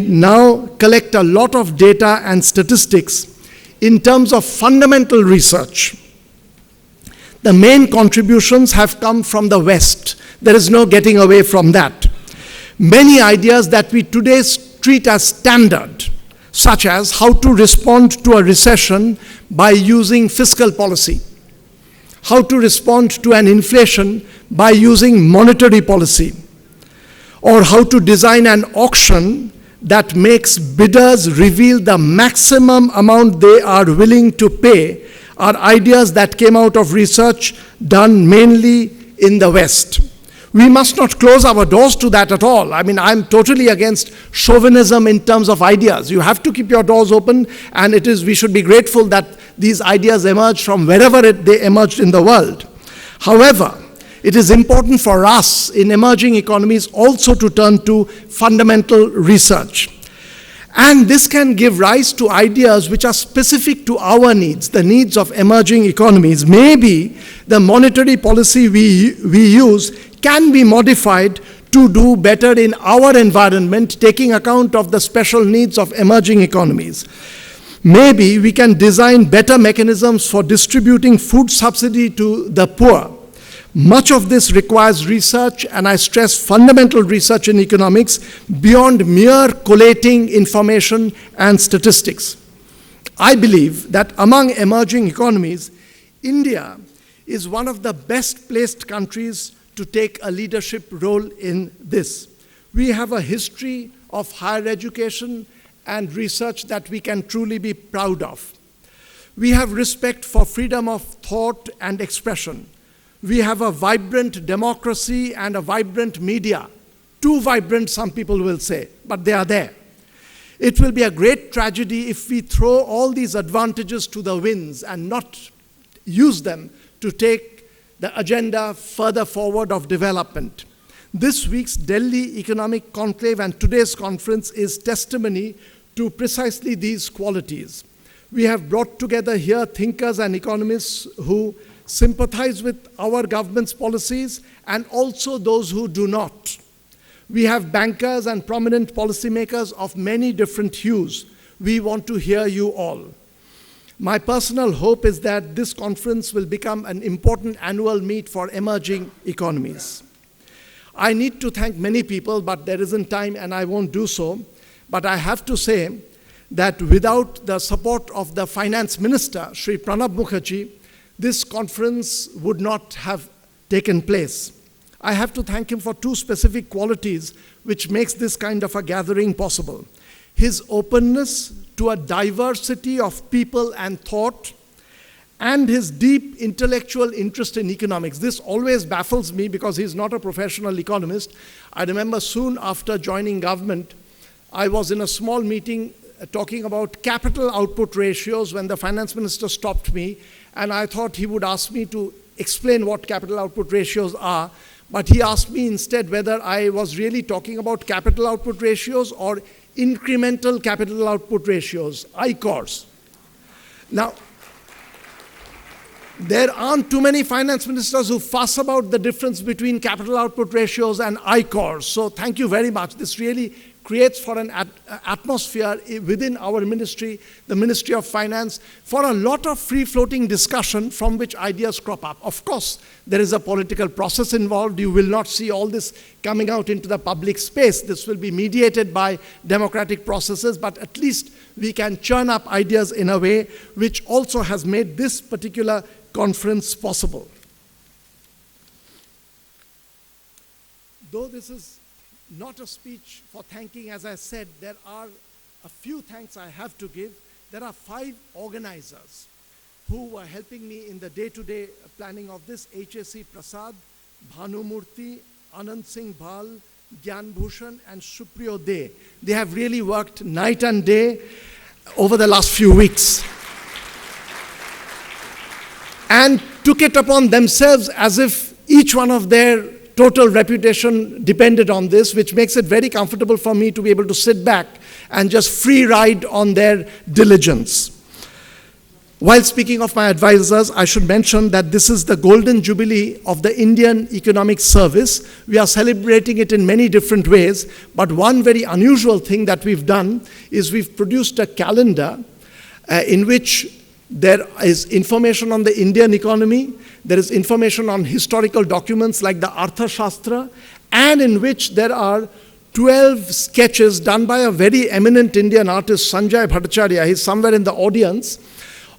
now collect a lot of data and statistics in terms of fundamental research. The main contributions have come from the West. There is no getting away from that. Many ideas that we today treat as standard, such as how to respond to a recession by using fiscal policy, how to respond to an inflation by using monetary policy, or how to design an auction that makes bidders reveal the maximum amount they are willing to pay, are ideas that came out of research done mainly in the West. We must not close our doors to that at all. I mean, I'm totally against chauvinism in terms of ideas. You have to keep your doors open, and we should be grateful that these ideas emerged from wherever they emerged in the world. However, it is important for us in emerging economies also to turn to fundamental research. And this can give rise to ideas which are specific to our needs, the needs of emerging economies. Maybe the monetary policy we use can be modified to do better in our environment, taking account of the special needs of emerging economies. Maybe we can design better mechanisms for distributing food subsidy to the poor. Much of this requires research, and I stress fundamental research in economics beyond mere collating information and statistics. I believe that among emerging economies, India is one of the best placed countries to take a leadership role in this. We have a history of higher education and research that we can truly be proud of. We have respect for freedom of thought and expression. We have a vibrant democracy and a vibrant media. Too vibrant, some people will say, but they are there. It will be a great tragedy if we throw all these advantages to the winds and not use them to take the agenda further forward of development. This week's Delhi Economic Conclave and today's conference is testimony to precisely these qualities. We have brought together here thinkers and economists who sympathize with our government's policies and also those who do not. We have bankers and prominent policymakers of many different hues. We want to hear you all. My personal hope is that this conference will become an important annual meet for emerging economies. I need to thank many people, but there isn't time and I won't do so. But I have to say that without the support of the Finance Minister, Shri Pranab Mukherjee, this conference would not have taken place. I have to thank him for two specific qualities which makes this kind of a gathering possible. His openness to a diversity of people and thought, and his deep intellectual interest in economics. This always baffles me because he's not a professional economist. I remember soon after joining government, I was in a small meeting talking about capital output ratios when the finance minister stopped me, and I thought he would ask me to explain what capital output ratios are, but he asked me instead whether I was really talking about capital output ratios or incremental capital output ratios, ICORs. Now, there aren't too many finance ministers who fuss about the difference between capital output ratios and ICORs, so thank you very much. This really creates for an atmosphere within our ministry, the Ministry of Finance, for a lot of free-floating discussion from which ideas crop up. Of course, there is a political process involved. You will not see all this coming out into the public space. This will be mediated by democratic processes, but at least we can churn up ideas in a way which also has made this particular conference possible. Though this is not a speech for thanking, as I said, there are a few thanks I have to give. There are 5 organizers who were helping me in the day-to-day planning of this: HAC Prasad, Bhanumurthy, Anand Singh Bhal, Gyan Bhushan, and Supriyo De. They have really worked night and day over the last few weeks and took it upon themselves as if each one of their total reputation depended on this, which makes it very comfortable for me to be able to sit back and just free ride on their diligence. While speaking of my advisors, I should mention that this is the golden jubilee of the Indian Economic Service. We are celebrating it in many different ways, but one very unusual thing that we've done is we've produced a calendar in which there is information on the Indian economy, there is information on historical documents like the Arthashastra, and in which there are 12 sketches done by a very eminent Indian artist, Sanjay Bhattacharya, he's somewhere in the audience,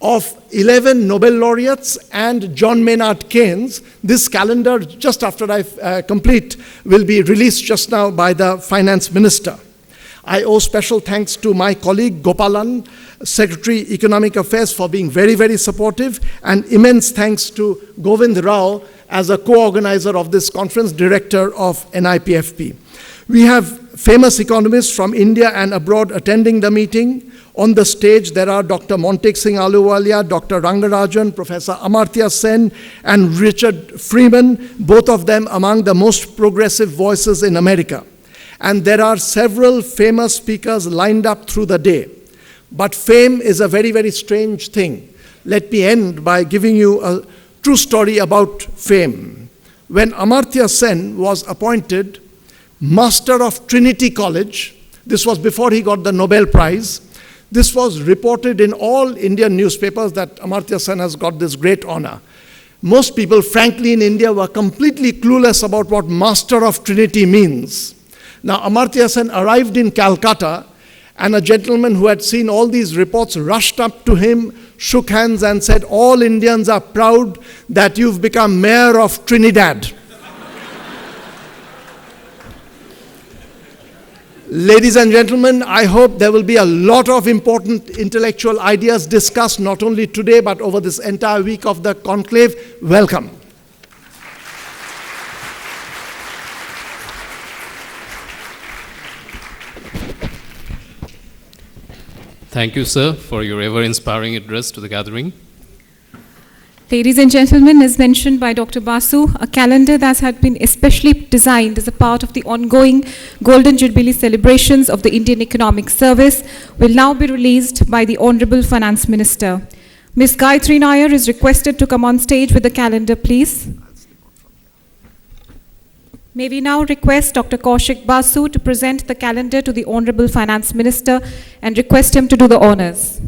of 11 Nobel laureates and John Maynard Keynes. This calendar, just after I complete, will be released just now by the finance minister. I owe special thanks to my colleague Gopalan, Secretary Economic Affairs, for being very, very supportive, and immense thanks to Govind Rao as a co-organizer of this conference, director of NIPFP. We have famous economists from India and abroad attending the meeting. On the stage, there are Dr. Montek Singh Ahluwalia, Dr. Rangarajan, Professor Amartya Sen, and Richard Freeman, both of them among the most progressive voices in America. And there are several famous speakers lined up through the day. But fame is a very, very strange thing. Let me end by giving you a true story about fame. When Amartya Sen was appointed Master of Trinity College, this was before he got the Nobel Prize. This was reported in all Indian newspapers that Amartya Sen has got this great honor. Most people, frankly, in India were completely clueless about what Master of Trinity means. Now, Amartya Sen arrived in Calcutta, and a gentleman who had seen all these reports rushed up to him, shook hands, and said, "All Indians are proud that you've become Mayor of Trinidad." Ladies and gentlemen, I hope there will be a lot of important intellectual ideas discussed not only today but over this entire week of the conclave. Welcome. Thank you, sir, for your ever-inspiring address to the gathering. Ladies and gentlemen, as mentioned by Dr. Basu, a calendar that had been especially designed as a part of the ongoing Golden Jubilee celebrations of the Indian Economic Service will now be released by the Honorable Finance Minister. Ms. Gayatri Nair is requested to come on stage with the calendar, please. May we now request Dr. Kaushik Basu to present the calendar to the Honorable Finance Minister and request him to do the honors.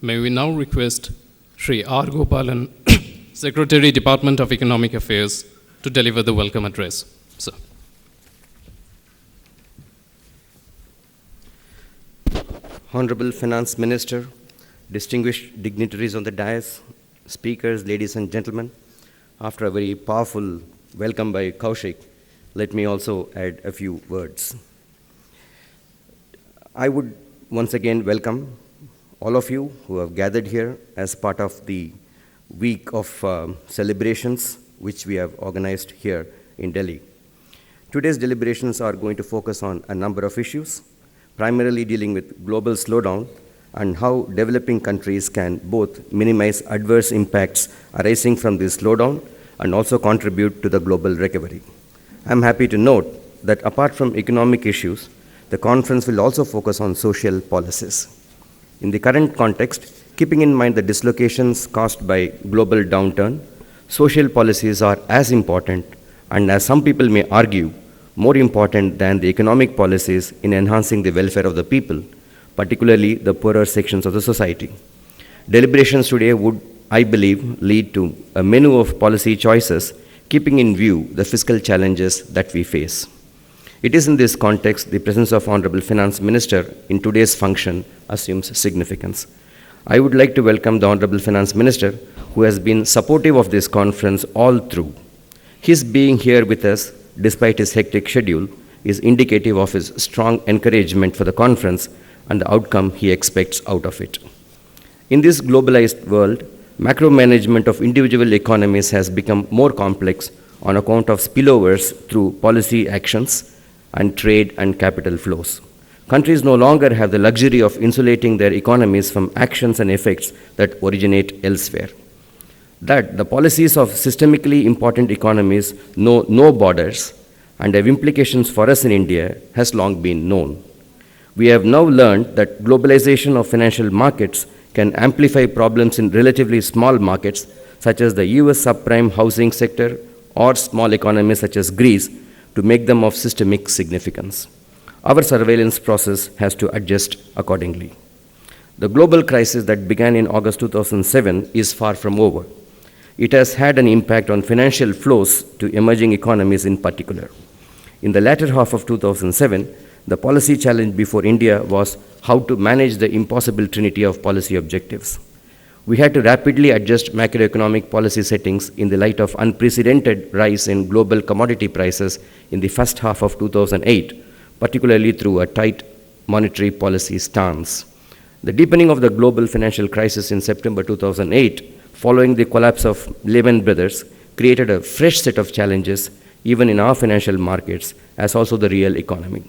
May we now request Shri R. Gopalan, Secretary, Department of Economic Affairs, to deliver the welcome address. Sir. Honorable Finance Minister, distinguished dignitaries on the dais, speakers, ladies and gentlemen, after a very powerful welcome by Kaushik, let me also add a few words. I would once again welcome all of you who have gathered here as part of the week of celebrations which we have organized here in Delhi. Today's deliberations are going to focus on a number of issues, primarily dealing with global slowdown and how developing countries can both minimize adverse impacts arising from this slowdown and also contribute to the global recovery. I'm happy to note that apart from economic issues, the conference will also focus on social policies. In the current context, keeping in mind the dislocations caused by global downturn, social policies are as important and, as some people may argue, more important than the economic policies in enhancing the welfare of the people, particularly the poorer sections of the society. Deliberations today would, I believe, lead to a menu of policy choices, keeping in view the fiscal challenges that we face. It is in this context the presence of Honorable Finance Minister in today's function assumes significance. I would like to welcome the Honorable Finance Minister, who has been supportive of this conference all through. His being here with us, despite his hectic schedule, is indicative of his strong encouragement for the conference and the outcome he expects out of it. In this globalized world, macro management of individual economies has become more complex on account of spillovers through policy actions and trade and capital flows. Countries no longer have the luxury of insulating their economies from actions and effects that originate elsewhere. That the policies of systemically important economies know no borders and have implications for us in India has long been known. We have now learned that globalization of financial markets can amplify problems in relatively small markets, such as the US subprime housing sector or small economies such as Greece, to make them of systemic significance. Our surveillance process has to adjust accordingly. The global crisis that began in August 2007 is far from over. It has had an impact on financial flows to emerging economies in particular. In the latter half of 2007, the policy challenge before India was how to manage the impossible trinity of policy objectives. We had to rapidly adjust macroeconomic policy settings in the light of unprecedented rise in global commodity prices in the first half of 2008, particularly through a tight monetary policy stance. The deepening of the global financial crisis in September 2008, following the collapse of Lehman Brothers, created a fresh set of challenges even in our financial markets, as also the real economy.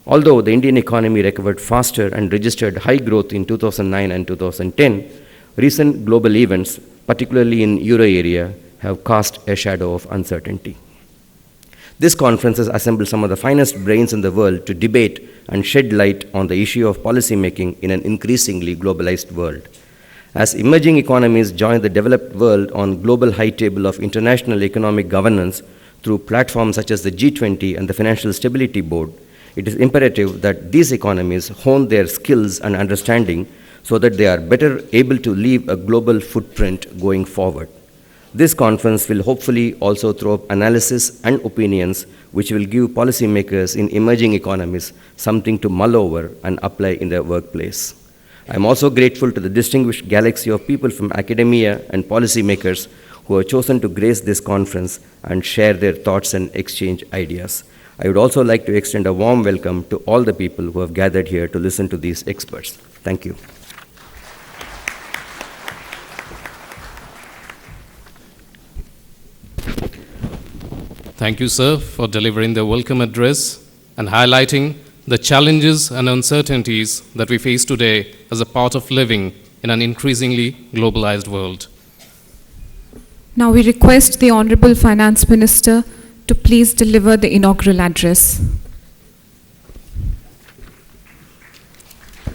Although the Indian economy recovered faster and registered high growth in 2009 and 2010, recent global events, particularly in Euro area, have cast a shadow of uncertainty. This conference has assembled some of the finest brains in the world to debate and shed light on the issue of policymaking in an increasingly globalized world. As emerging economies join the developed world on global high table of international economic governance through platforms such as the G20 and the Financial Stability Board, it is imperative that these economies hone their skills and understanding so that they are better able to leave a global footprint going forward. This conference will hopefully also throw up analysis and opinions which will give policymakers in emerging economies something to mull over and apply in their workplace. I am also grateful to the distinguished galaxy of people from academia and policymakers who have chosen to grace this conference and share their thoughts and exchange ideas. I would also like to extend a warm welcome to all the people who have gathered here to listen to these experts. Thank you. Thank you, sir, for delivering the welcome address and highlighting the challenges and uncertainties that we face today as a part of living in an increasingly globalized world. Now we request the Honorable Finance Minister to please deliver the inaugural address.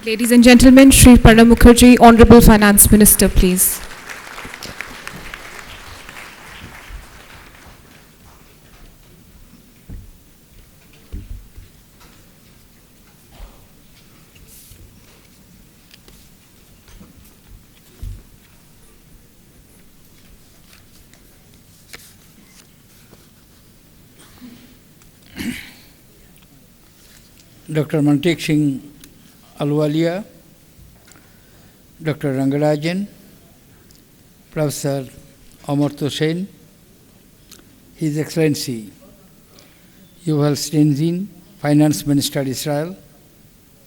Ladies and gentlemen, Shri Pranab Mukherjee, Honorable Finance Minister, please. Dr. Mantek Singh Alwalia, Dr. Rangarajan, Professor Amartya Sen, His Excellency Yuval Stenzin, Finance Minister Israel,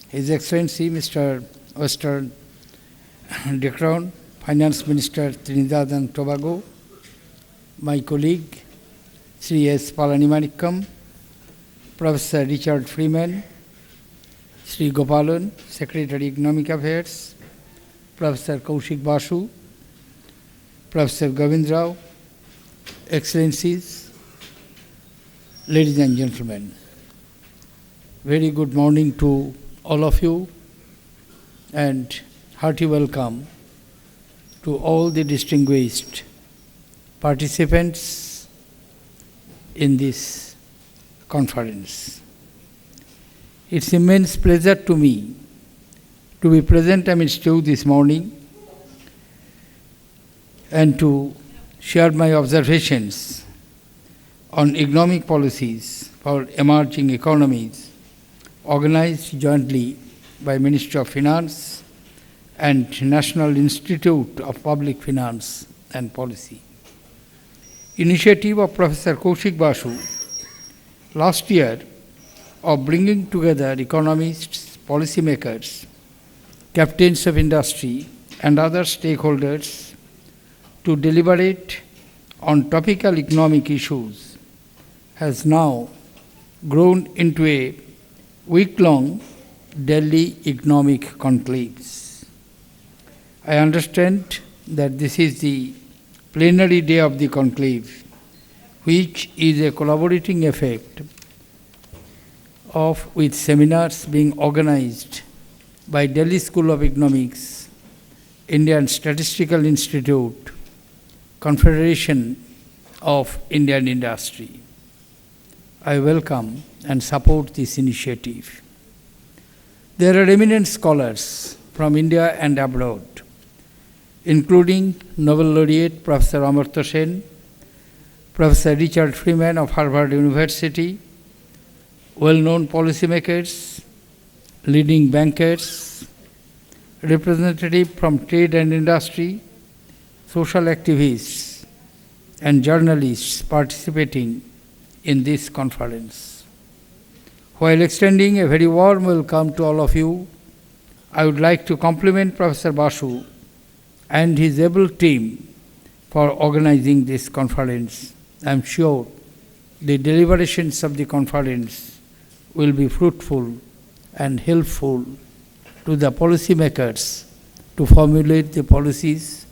His Excellency Mr. Western de Crown, Finance Minister, Trinidad and Tobago, my colleague, Sri S. Palanimanikam, Professor Richard Freeman, Sri Gopalan, Secretary Economic Affairs, Professor Kaushik Basu, Professor Govind Rao, Excellencies, ladies and gentlemen, very good morning to all of you and hearty welcome to all the distinguished participants in this conference. It's immense pleasure to me to be present amidst you this morning and to share my observations on economic policies for emerging economies organized jointly by Ministry of Finance and National Institute of Public Finance and Policy. Initiative of Professor Kaushik Basu last year of bringing together economists, policymakers, captains of industry and other stakeholders to deliberate on topical economic issues has now grown into a week-long Delhi economic conclaves. I understand that this is the plenary day of the conclave, which is a collaborating effect with seminars being organized by Delhi School of Economics, Indian Statistical Institute, Confederation of Indian Industry. I welcome and support this initiative. There are eminent scholars from India and abroad, including Nobel laureate Professor Amartya Sen, Professor Richard Freeman of Harvard University, well-known policymakers, leading bankers, representatives from trade and industry, social activists, and journalists participating in this conference. While extending a very warm welcome to all of you, I would like to compliment Professor Basu and his able team for organizing this conference. I am sure the deliberations of the conference will be fruitful and helpful to the policymakers to formulate the policies